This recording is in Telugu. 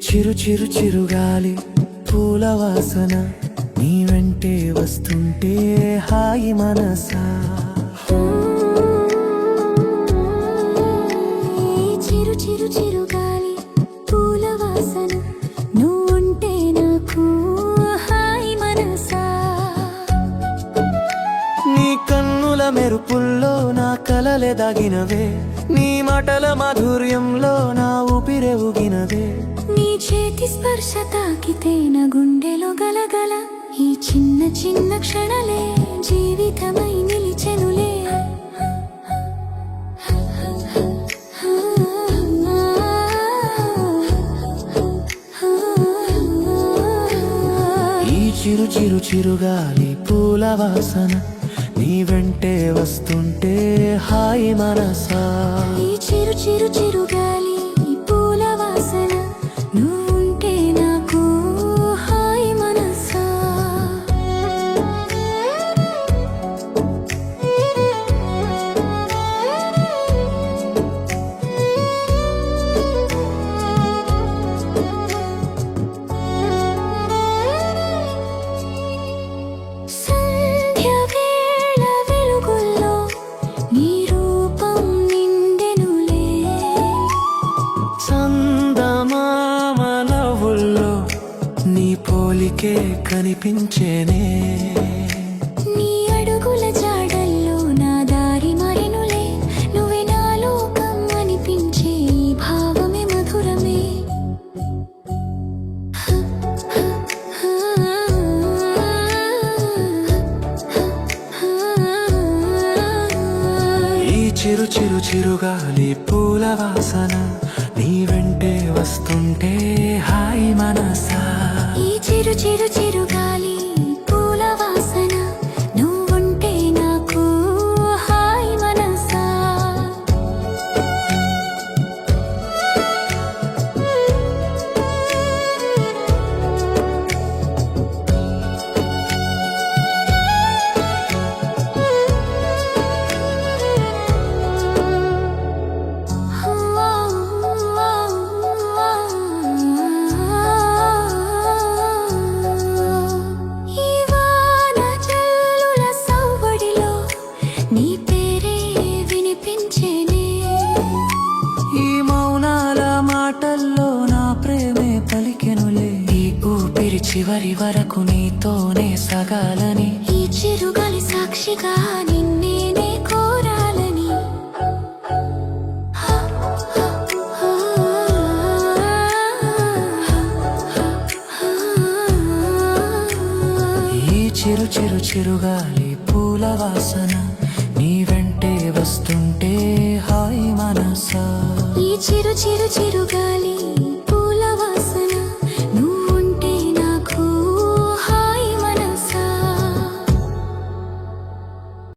చిరు చిరు చిరుగాలి పూల వాసన నీ వెంటే వస్తుంటే హాయి మనసా. చిరు చిరు చిరుగాలి పూల వాసన నువ్వుంటే నాకు హాయి మనసా. నీ కన్నుల మెరుపుల్లో నా కలలే దాగినవే, నీ మాటల మాధుర్యంలో నా ఊపిరే ఊగినవే. నీ చేతి స్పర్శ తాకితే నా గుండెలో గలగల, ఈ చిన్న చిన్న క్షణలే జీవితమై నిలిచెనులే. ఈ చిరు చిరు చిరుగాలి పూల వాసన నీ వెంటే వస్తుంటే హాయి మనసా. ఈ చిరు చిరు చిరుగాలి పూల వాసన నువ్వుంటే నాకు హాయి మనసా. సంధ్య వేళ వెలుగుల్లో నీ రూపం నిండెనులే. చందమామ నవ్వుల్లో నీ పోలికే కనిపించేనే. నీ అడుగుల జాడల్లో నా దారి మరెనులే, నువ్వే నా లోకం అనిపించే ఈ భావమే మధురమే. ఈ చిరు చిరు చిరుగాలి పూల వాసన నీ వెంటే వస్తుంటే హాయి మనసా. ఈ చిరు చిరు చిరుగాలి పూల వాసన నువ్వుంటే నాకు హాయి మనసా. ఈ వాన జల్లుల సవ్వడిలో నీ పేరే వినిపించేనే. ఈ మౌనాల మాటల్లో నా ప్రేమే పలికెనులే. ఈ ఊపిరి చివరి వరకు నీతోనే సగాలని, ఈ చిరుగాలి సాక్షిగా నిన్నేనే కోరాలని. ఈ చిరు చిరు చిరుగాలి పూల వాసన నీ వెంటే వస్తుంటే హాయి మనసా. ఈ చిరు చిరు చిరుగాలి